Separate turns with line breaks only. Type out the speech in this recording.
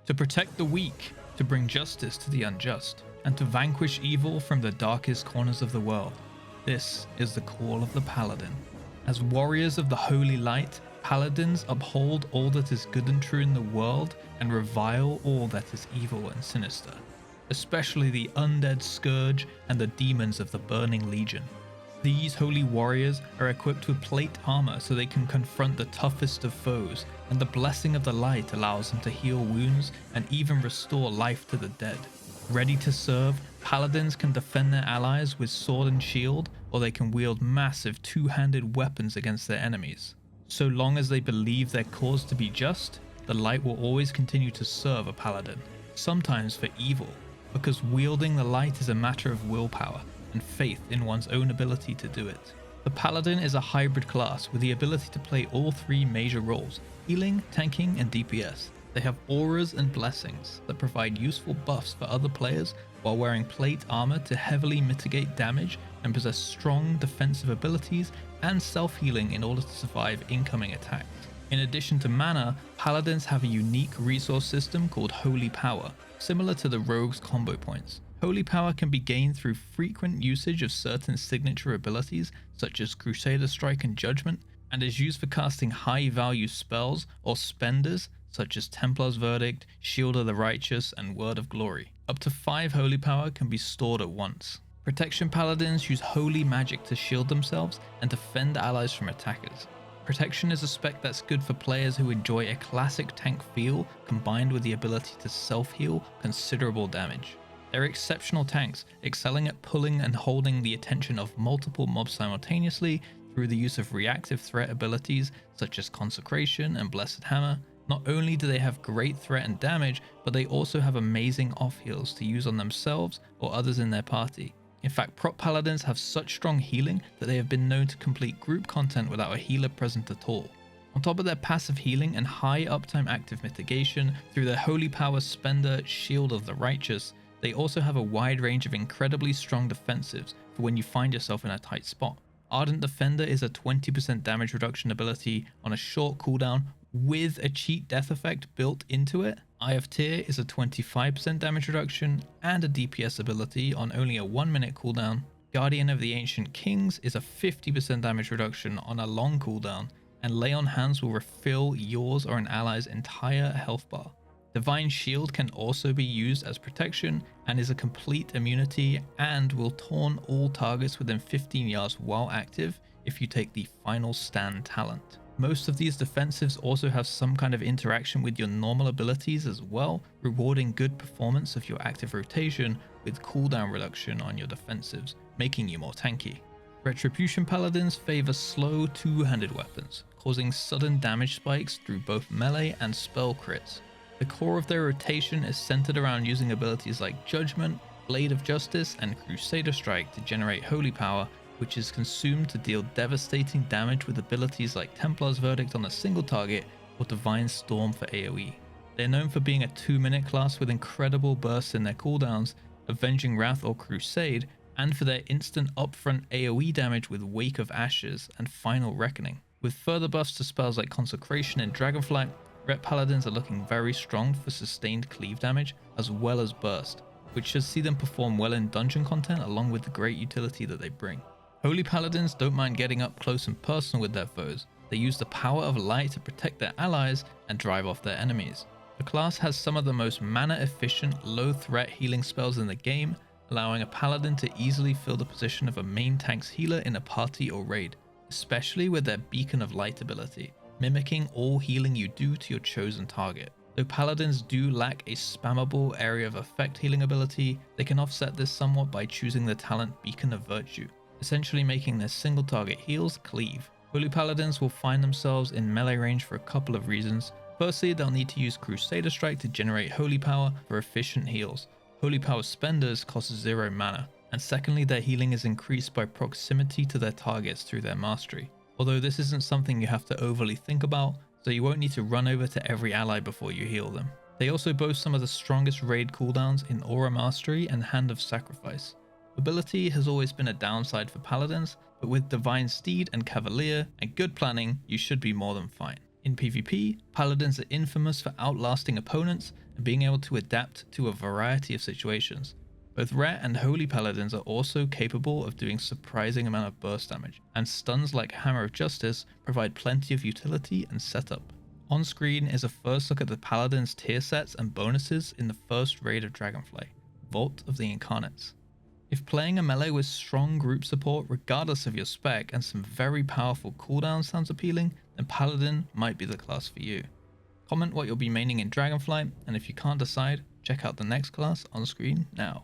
to protect the weak, to bring justice to the unjust, and to vanquish evil from the darkest corners of the world. This is the call of the Paladin. As warriors of the holy light, Paladins uphold all that is good and true in the world and revile all that is evil and sinister, especially the undead scourge and the demons of the Burning Legion. These holy warriors are equipped with plate armor so they can confront the toughest of foes, and the blessing of the light allows them to heal wounds and even restore life to the dead. Ready to serve, Paladins can defend their allies with sword and shield, or they can wield massive two-handed weapons against their enemies. So long as they believe their cause to be just, the light will always continue to serve a Paladin, sometimes for evil, because wielding the light is a matter of willpower and faith in one's own ability to do it. The Paladin is a hybrid class with the ability to play all three major roles: healing, tanking, and DPS. They have auras and blessings that provide useful buffs for other players while wearing plate armor to heavily mitigate damage, and possess strong defensive abilities and self-healing in order to survive incoming attacks. In addition to mana, Paladins have a unique resource system called Holy Power, similar to the Rogue's combo points. Holy Power can be gained through frequent usage of certain signature abilities such as Crusader Strike and Judgment, and is used for casting high value spells or spenders such as Templar's Verdict, Shield of the Righteous, and Word of Glory. Up to 5 Holy Power can be stored at once. Protection Paladins use holy magic to shield themselves and defend allies from attackers. Protection is a spec that's good for players who enjoy a classic tank feel combined with the ability to self-heal considerable damage. They're exceptional tanks, excelling at pulling and holding the attention of multiple mobs simultaneously through the use of reactive threat abilities such as Consecration and Blessed Hammer. Not only do they have great threat and damage, but they also have amazing off heals to use on themselves or others in their party. In fact, prop paladins have such strong healing that they have been known to complete group content without a healer present at all. On top of their passive healing and high uptime active mitigation through their Holy Power spender Shield of the Righteous, they also have a wide range of incredibly strong defensives for when you find yourself in a tight spot. Ardent Defender is a 20% damage reduction ability on a short cooldown with a cheat death effect built into it. Eye of Tyr is a 25% damage reduction and a DPS ability on only a 1-minute cooldown. Guardian of the Ancient Kings is a 50% damage reduction on a long cooldown, and Lay on Hands will refill yours or an ally's entire health bar. Divine Shield can also be used as protection and is a complete immunity and will taunt all targets within 15 yards while active if you take the Final Stand talent. Most of these defensives also have some kind of interaction with your normal abilities as well, rewarding good performance of your active rotation with cooldown reduction on your defensives, making you more tanky. Retribution Paladins favor slow two-handed weapons, causing sudden damage spikes through both melee and spell crits. The core of their rotation is centered around using abilities like Judgment, Blade of Justice, and Crusader Strike to generate Holy Power, which is consumed to deal devastating damage with abilities like Templar's Verdict on a single target or Divine Storm for AoE. They're known for being a 2-minute class with incredible bursts in their cooldowns, Avenging Wrath or Crusade, and for their instant upfront AoE damage with Wake of Ashes and Final Reckoning. With further buffs to spells like Consecration and Dragonflight, Ret Paladins are looking very strong for sustained cleave damage as well as burst, which should see them perform well in dungeon content along with the great utility that they bring. Holy Paladins don't mind getting up close and personal with their foes. They use the power of light to protect their allies and drive off their enemies. The class has some of the most mana efficient, low threat healing spells in the game, allowing a Paladin to easily fill the position of a main tank's healer in a party or raid, especially with their Beacon of Light ability, mimicking all healing you do to your chosen target. Though Paladins do lack a spammable area of effect healing ability, they can offset this somewhat by choosing the talent Beacon of Virtue, essentially making their single target heals cleave. Holy Paladins will find themselves in melee range for a couple of reasons. Firstly, they'll need to use Crusader Strike to generate Holy Power for efficient heals. Holy Power spenders cost 0 mana. And secondly, their healing is increased by proximity to their targets through their mastery. Although this isn't something you have to overly think about, so you won't need to run over to every ally before you heal them. They also boast some of the strongest raid cooldowns in Aura Mastery and Hand of Sacrifice. Ability has always been a downside for Paladins, but with Divine Steed and Cavalier and good planning, you should be more than fine. In PvP, Paladins are infamous for outlasting opponents and being able to adapt to a variety of situations. Both Rare and Holy Paladins are also capable of doing surprising amount of burst damage, and stuns like Hammer of Justice provide plenty of utility and setup. On screen is a first look at the Paladin's tier sets and bonuses in the first raid of Dragonflight, Vault of the Incarnates. If playing a melee with strong group support regardless of your spec and some very powerful cooldowns sounds appealing, then Paladin might be the class for you. Comment what you'll be maining in Dragonflight, and if you can't decide, check out the next class on screen now.